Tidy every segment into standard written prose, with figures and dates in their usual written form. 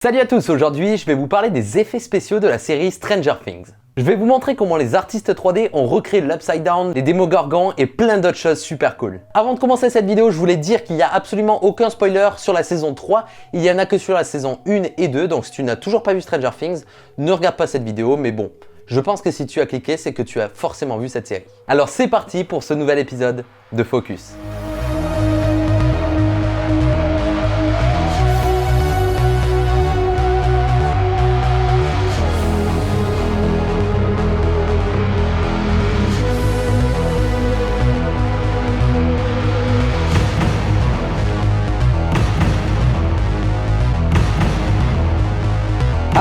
Salut à tous, aujourd'hui je vais vous parler des effets spéciaux de la série Stranger Things. Je vais vous montrer comment les artistes 3D ont recréé l'Upside Down, les Démogorgons et plein d'autres choses super cool. Avant de commencer cette vidéo, je voulais dire qu'il n'y a absolument aucun spoiler sur la saison 3, il n'y en a que sur la saison 1 et 2, donc si tu n'as toujours pas vu Stranger Things, ne regarde pas cette vidéo, mais bon, je pense que si tu as cliqué, c'est que tu as forcément vu cette série. Alors c'est parti pour ce nouvel épisode de Focus.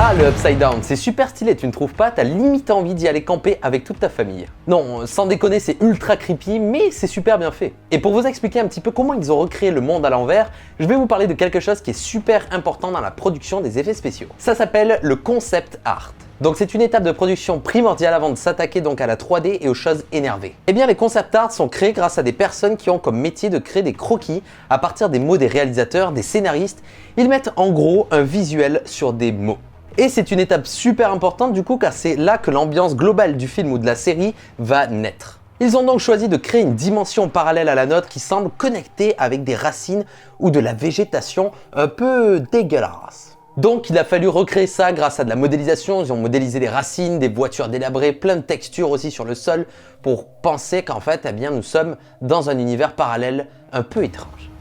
Ah, le Upside Down, c'est super stylé, tu ne trouves pas? T'as limite envie d'y aller camper avec toute ta famille. Non, sans déconner, c'est ultra creepy, mais c'est super bien fait. Et pour vous expliquer un petit peu comment ils ont recréé le monde à l'envers, je vais vous parler de quelque chose qui est super important dans la production des effets spéciaux. Ça s'appelle le concept art. Donc c'est une étape de production primordiale avant de s'attaquer donc à la 3D et aux choses énervées. Eh bien les concept art sont créés grâce à des personnes qui ont comme métier de créer des croquis à partir des mots des réalisateurs, des scénaristes. Ils mettent en gros un visuel sur des mots. Et c'est une étape super importante du coup car c'est là que l'ambiance globale du film ou de la série va naître. Ils ont donc choisi de créer une dimension parallèle à la nôtre qui semble connectée avec des racines ou de la végétation un peu dégueulasse. Donc il a fallu recréer ça grâce à de la modélisation, ils ont modélisé des racines, des voitures délabrées, plein de textures aussi sur le sol pour penser qu'en fait eh bien, nous sommes dans un univers parallèle un peu étrange.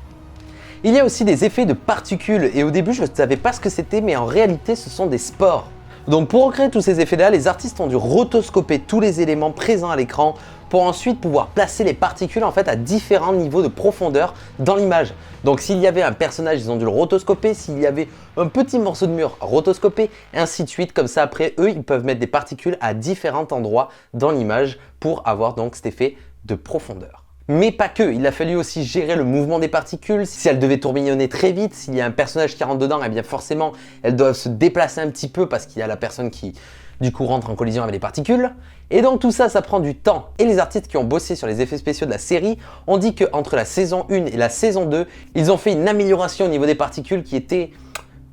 Il y a aussi des effets de particules et au début je ne savais pas ce que c'était mais en réalité ce sont des spores. Donc pour recréer tous ces effets là, les artistes ont dû rotoscoper tous les éléments présents à l'écran pour ensuite pouvoir placer les particules en fait à différents niveaux de profondeur dans l'image. Donc s'il y avait un personnage, ils ont dû le rotoscoper, s'il y avait un petit morceau de mur, rotoscoper, et ainsi de suite. Comme ça après eux, ils peuvent mettre des particules à différents endroits dans l'image pour avoir donc cet effet de profondeur. Mais pas que, il a fallu aussi gérer le mouvement des particules, si elles devaient tourbillonner très vite, s'il y a un personnage qui rentre dedans, eh bien forcément elles doivent se déplacer un petit peu parce qu'il y a la personne qui du coup rentre en collision avec les particules. Et donc tout ça, ça prend du temps. Et les artistes qui ont bossé sur les effets spéciaux de la série ont dit qu'entre la saison 1 et la saison 2, ils ont fait une amélioration au niveau des particules qui était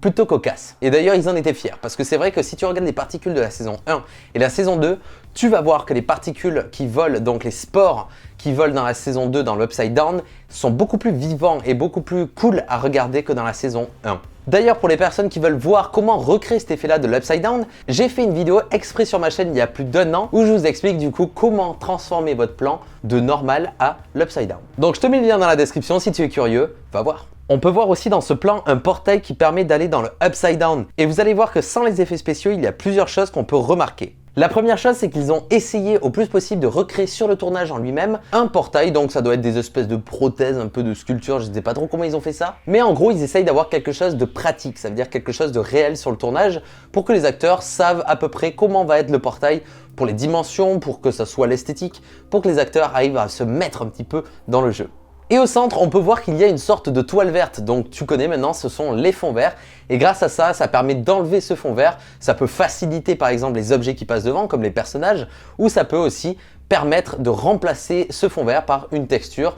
plutôt cocasse. Et d'ailleurs, ils en étaient fiers parce que c'est vrai que si tu regardes les particules de la saison 1 et la saison 2, tu vas voir que les particules qui volent, donc les spores qui volent dans la saison 2 dans l'Upside Down, sont beaucoup plus vivants et beaucoup plus cool à regarder que dans la saison 1. D'ailleurs, pour les personnes qui veulent voir comment recréer cet effet-là de l'Upside Down, j'ai fait une vidéo exprès sur ma chaîne il y a plus d'1 an où je vous explique du coup comment transformer votre plan de normal à l'Upside Down. Donc je te mets le lien dans la description si tu es curieux, va voir. On peut voir aussi dans ce plan un portail qui permet d'aller dans le Upside Down. Et vous allez voir que sans les effets spéciaux, il y a plusieurs choses qu'on peut remarquer. La première chose, c'est qu'ils ont essayé au plus possible de recréer sur le tournage en lui-même un portail, donc ça doit être des espèces de prothèses, un peu de sculpture, je ne sais pas trop comment ils ont fait ça. Mais en gros, ils essayent d'avoir quelque chose de pratique, ça veut dire quelque chose de réel sur le tournage, pour que les acteurs savent à peu près comment va être le portail, pour les dimensions, pour que ça soit l'esthétique, pour que les acteurs arrivent à se mettre un petit peu dans le jeu. Et au centre, on peut voir qu'il y a une sorte de toile verte, donc tu connais maintenant, ce sont les fonds verts. Et grâce à ça, ça permet d'enlever ce fond vert, ça peut faciliter par exemple les objets qui passent devant, comme les personnages, ou ça peut aussi permettre de remplacer ce fond vert par une texture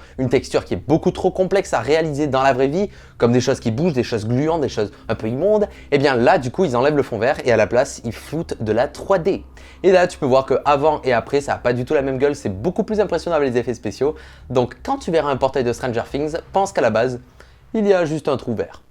qui est beaucoup trop complexe à réaliser dans la vraie vie, comme des choses qui bougent, des choses gluantes, des choses un peu immondes. Et bien là, du coup, ils enlèvent le fond vert et à la place, ils foutent de la 3D. Et là, tu peux voir que avant et après, ça n'a pas du tout la même gueule, c'est beaucoup plus impressionnant avec les effets spéciaux. Donc quand tu verras un portail de Stranger Things, pense qu'à la base, il y a juste un trou vert.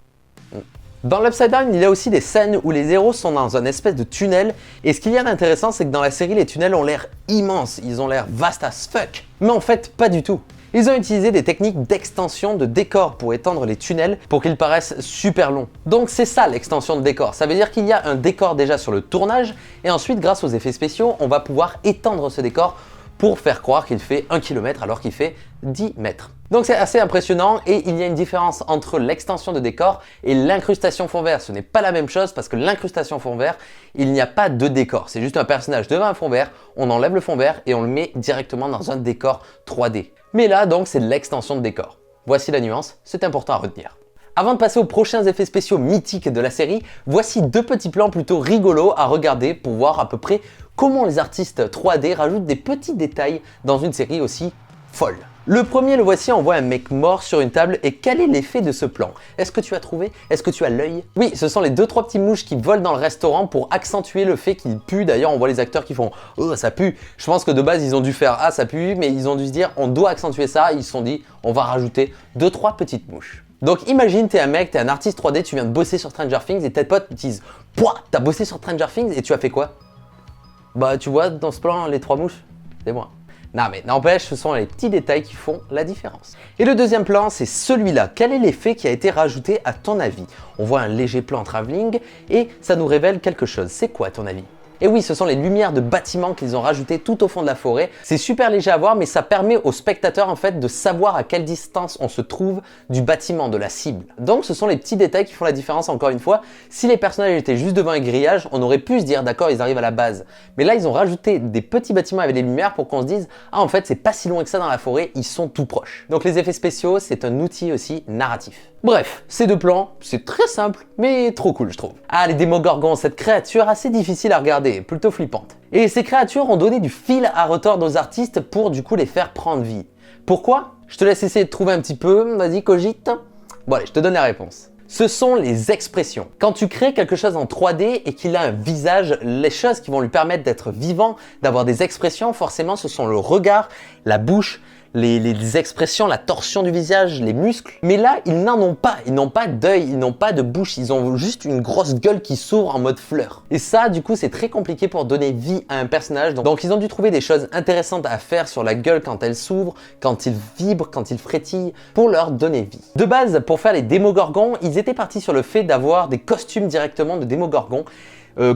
Dans l'Upside Down, il y a aussi des scènes où les héros sont dans un espèce de tunnel. Et ce qu'il y a d'intéressant, c'est que dans la série, les tunnels ont l'air immenses, ils ont l'air vastes as fuck. Mais en fait, pas du tout. Ils ont utilisé des techniques d'extension de décor pour étendre les tunnels pour qu'ils paraissent super longs. Donc c'est ça l'extension de décor. Ça veut dire qu'il y a un décor déjà sur le tournage et ensuite, grâce aux effets spéciaux, on va pouvoir étendre ce décor pour faire croire qu'il fait 1 km alors qu'il fait 10 mètres. Donc c'est assez impressionnant et il y a une différence entre l'extension de décor et l'incrustation fond vert. Ce n'est pas la même chose parce que l'incrustation fond vert, il n'y a pas de décor. C'est juste un personnage devant un fond vert, on enlève le fond vert et on le met directement dans un décor 3D. Mais là donc c'est l'extension de décor. Voici la nuance, c'est important à retenir. Avant de passer aux prochains effets spéciaux mythiques de la série, voici 2 petits plans plutôt rigolos à regarder pour voir à peu près comment les artistes 3D rajoutent des petits détails dans une série aussi folle. Le premier, le voici, on voit un mec mort sur une table et quel est l'effet de ce plan? Est-ce que tu as trouvé? Est-ce que tu as l'œil? Oui, ce sont les 2-3 petits mouches qui volent dans le restaurant pour accentuer le fait qu'il pue. D'ailleurs, on voit les acteurs qui font « Oh, ça pue ». Je pense que de base, ils ont dû faire « Ah, ça pue », mais ils ont dû se dire « On doit accentuer ça ». Ils se sont dit « On va rajouter 2-3 petites mouches ». Donc imagine, t'es un mec, t'es un artiste 3D, tu viens de bosser sur Stranger Things et tes potes te disent « Pouah, t'as bossé sur Stranger Things et tu as fait quoi ?» Bah, tu vois dans ce plan, les 3 mouches, c'est moi. Non mais n'empêche, ce sont les petits détails qui font la différence. Et le deuxième plan, c'est celui-là. Quel est l'effet qui a été rajouté à ton avis? On voit un léger plan travelling et ça nous révèle quelque chose. C'est quoi à ton avis? Et oui, ce sont les lumières de bâtiments qu'ils ont rajoutées tout au fond de la forêt. C'est super léger à voir, mais ça permet aux spectateurs en fait de savoir à quelle distance on se trouve du bâtiment, de la cible. Donc ce sont les petits détails qui font la différence encore une fois. Si les personnages étaient juste devant un grillage, on aurait pu se dire d'accord, ils arrivent à la base. Mais là, ils ont rajouté des petits bâtiments avec des lumières pour qu'on se dise ah en fait, c'est pas si loin que ça dans la forêt, ils sont tout proches. Donc les effets spéciaux, c'est un outil aussi narratif. Bref, ces deux plans, c'est très simple, mais trop cool je trouve. Ah, les Démogorgons, cette créature assez difficile à regarder, plutôt flippante. Et ces créatures ont donné du fil à retordre aux artistes pour du coup les faire prendre vie. Pourquoi? Je te laisse essayer de trouver un petit peu, vas-y cogite. Bon allez, je te donne la réponse. Ce sont les expressions. Quand tu crées quelque chose en 3D et qu'il a un visage, les choses qui vont lui permettre d'être vivant, d'avoir des expressions, forcément ce sont le regard, la bouche, les expressions, la torsion du visage, les muscles. Mais là, ils n'en ont pas. Ils n'ont pas d'œil, ils n'ont pas de bouche. Ils ont juste une grosse gueule qui s'ouvre en mode fleur. Et ça, du coup, c'est très compliqué pour donner vie à un personnage. Donc, ils ont dû trouver des choses intéressantes à faire sur la gueule quand elle s'ouvre, quand il vibre, quand il frétille, pour leur donner vie. De base, pour faire les Démogorgons, ils étaient partis sur le fait d'avoir des costumes directement de Démogorgons.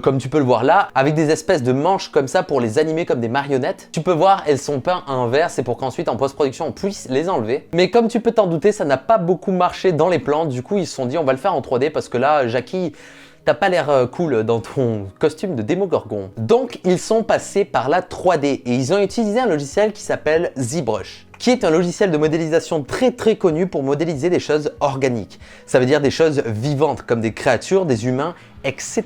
Comme tu peux le voir là, avec des espèces de manches comme ça pour les animer comme des marionnettes. Tu peux voir, elles sont peintes à l'envers, c'est pour qu'ensuite en post-production on puisse les enlever. Mais comme tu peux t'en douter, ça n'a pas beaucoup marché dans les plans. Du coup, ils se sont dit on va le faire en 3D parce que là, Jackie, t'as pas l'air cool dans ton costume de Démogorgon. Donc, ils sont passés par la 3D et ils ont utilisé un logiciel qui s'appelle ZBrush, qui est un logiciel de modélisation très connu pour modéliser des choses organiques. Ça veut dire des choses vivantes, comme des créatures, des humains, etc.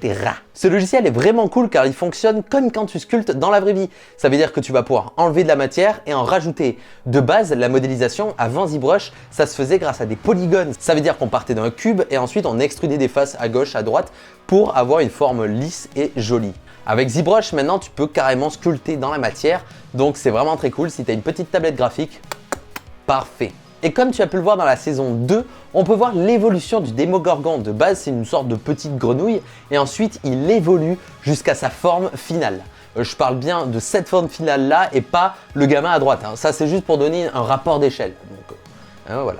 Ce logiciel est vraiment cool car il fonctionne comme quand tu sculptes dans la vraie vie. Ça veut dire que tu vas pouvoir enlever de la matière et en rajouter. De base, la modélisation, avant ZBrush, ça se faisait grâce à des polygones. Ça veut dire qu'on partait d'un cube et ensuite on extrudait des faces à gauche, à droite pour avoir une forme lisse et jolie. Avec ZBrush, maintenant, tu peux carrément sculpter dans la matière, donc c'est vraiment très cool. Si tu as une petite tablette graphique, parfait. Et comme tu as pu le voir dans la saison 2, on peut voir l'évolution du Démogorgon. De base, c'est une sorte de petite grenouille, et ensuite, il évolue jusqu'à sa forme finale. Je parle bien de cette forme finale-là, et pas le gamin à droite. Hein. Ça, c'est juste pour donner un rapport d'échelle. Donc, voilà.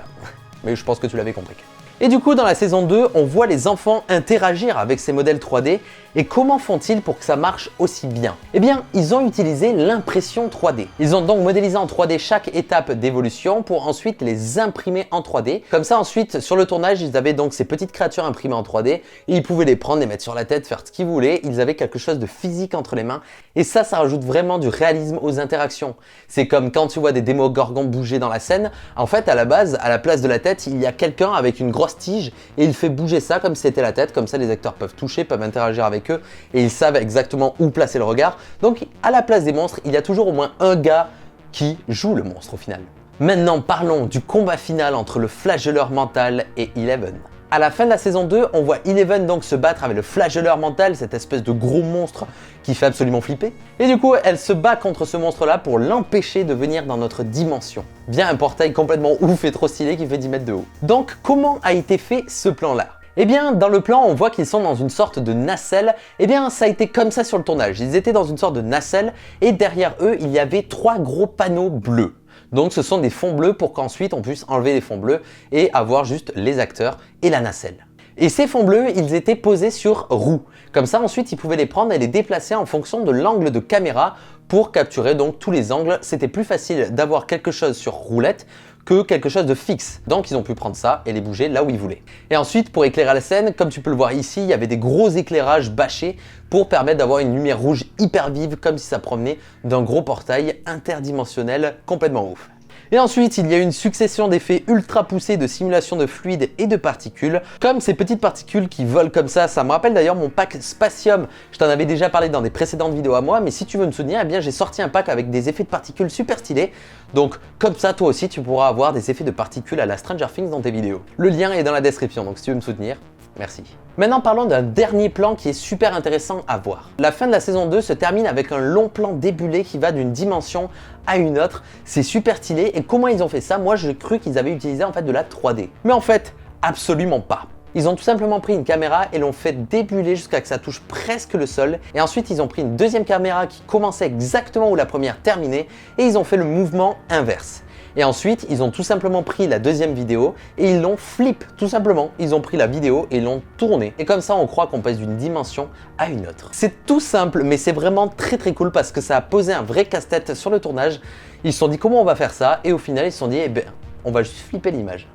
Mais je pense que tu l'avais compris. Et du coup, dans la saison 2, on voit les enfants interagir avec ces modèles 3D. Et comment font-ils pour que ça marche aussi bien? Eh bien, ils ont utilisé l'impression 3D. Ils ont donc modélisé en 3D chaque étape d'évolution pour ensuite les imprimer en 3D. Comme ça, ensuite, sur le tournage, ils avaient donc ces petites créatures imprimées en 3D et ils pouvaient les prendre, les mettre sur la tête, faire ce qu'ils voulaient. Ils avaient quelque chose de physique entre les mains. Et ça rajoute vraiment du réalisme aux interactions. C'est comme quand tu vois des Démogorgons bouger dans la scène. En fait, à la base, à la place de la tête, il y a quelqu'un avec une grosse tige et il fait bouger ça comme si c'était la tête. Comme ça, les acteurs peuvent toucher, peuvent interagir avec eux et ils savent exactement où placer le regard. Donc à la place des monstres, il y a toujours au moins un gars qui joue le monstre au final. Maintenant parlons du combat final entre le flagelleur mental et Eleven. À la fin de la saison 2, on voit Eleven donc se battre avec le flagelleur mental, cette espèce de gros monstre qui fait absolument flipper. Et du coup, elle se bat contre ce monstre-là pour l'empêcher de venir dans notre dimension. Via un portail complètement ouf et trop stylé qui fait 10 mètres de haut. Donc comment a été fait ce plan-là? Eh bien, dans le plan, on voit qu'ils sont dans une sorte de nacelle. Eh bien, ça a été comme ça sur le tournage. Ils étaient dans une sorte de nacelle et derrière eux, il y avait 3 gros panneaux bleus. Donc, ce sont des fonds bleus pour qu'ensuite on puisse enlever les fonds bleus et avoir juste les acteurs et la nacelle. Et ces fonds bleus, ils étaient posés sur roues. Comme ça, ensuite, ils pouvaient les prendre et les déplacer en fonction de l'angle de caméra pour capturer donc tous les angles. C'était plus facile d'avoir quelque chose sur roulette que quelque chose de fixe. Donc ils ont pu prendre ça et les bouger là où ils voulaient. Et ensuite, pour éclairer la scène, comme tu peux le voir ici, il y avait des gros éclairages bâchés pour permettre d'avoir une lumière rouge hyper vive comme si ça provenait d'un gros portail interdimensionnel complètement ouf. Et ensuite, il y a une succession d'effets ultra poussés de simulation de fluides et de particules, comme ces petites particules qui volent comme ça me rappelle d'ailleurs mon pack Spatium. Je t'en avais déjà parlé dans des précédentes vidéos à moi, mais si tu veux me soutenir, eh bien j'ai sorti un pack avec des effets de particules super stylés. Donc comme ça, toi aussi, tu pourras avoir des effets de particules à la Stranger Things dans tes vidéos. Le lien est dans la description, donc si tu veux me soutenir, merci. Maintenant parlons d'un dernier plan qui est super intéressant à voir. La fin de la saison 2 se termine avec un long plan débulé qui va d'une dimension à une autre. C'est super stylé et comment ils ont fait ça? Moi j'ai cru qu'ils avaient utilisé en fait de la 3D. Mais en fait, absolument pas. Ils ont tout simplement pris une caméra et l'ont fait débuler jusqu'à ce que ça touche presque le sol. Et ensuite, ils ont pris une deuxième caméra qui commençait exactement où la première terminait et ils ont fait le mouvement inverse. Et ensuite, ils ont tout simplement pris la deuxième vidéo et ils l'ont flip, tout simplement. Ils ont pris la vidéo et l'ont tournée. Et comme ça, on croit qu'on passe d'une dimension à une autre. C'est tout simple, mais c'est vraiment très cool parce que ça a posé un vrai casse-tête sur le tournage. Ils se sont dit comment on va faire ça et au final, ils se sont dit, eh ben, on va juste flipper l'image.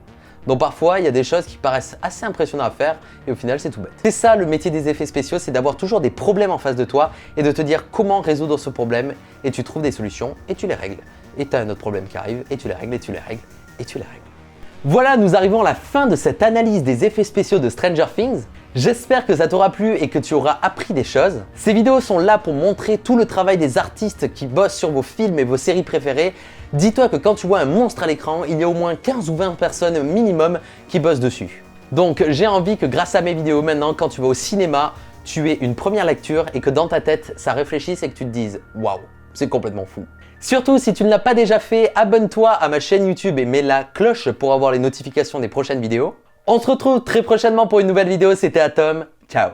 Donc parfois, il y a des choses qui paraissent assez impressionnantes à faire et au final, c'est tout bête. C'est ça le métier des effets spéciaux, c'est d'avoir toujours des problèmes en face de toi et de te dire comment résoudre ce problème et tu trouves des solutions et tu les règles. Et tu as un autre problème qui arrive et tu les règles et tu les règles et tu les règles. Voilà, nous arrivons à la fin de cette analyse des effets spéciaux de Stranger Things. J'espère que ça t'aura plu et que tu auras appris des choses. Ces vidéos sont là pour montrer tout le travail des artistes qui bossent sur vos films et vos séries préférées. Dis-toi que quand tu vois un monstre à l'écran, il y a au moins 15 ou 20 personnes minimum qui bossent dessus. Donc j'ai envie que grâce à mes vidéos maintenant, quand tu vas au cinéma, tu aies une première lecture et que dans ta tête, ça réfléchisse et que tu te dises « Waouh, c'est complètement fou ». Surtout, si tu ne l'as pas déjà fait, abonne-toi à ma chaîne YouTube et mets la cloche pour avoir les notifications des prochaines vidéos. On se retrouve très prochainement pour une nouvelle vidéo, c'était Atom, ciao.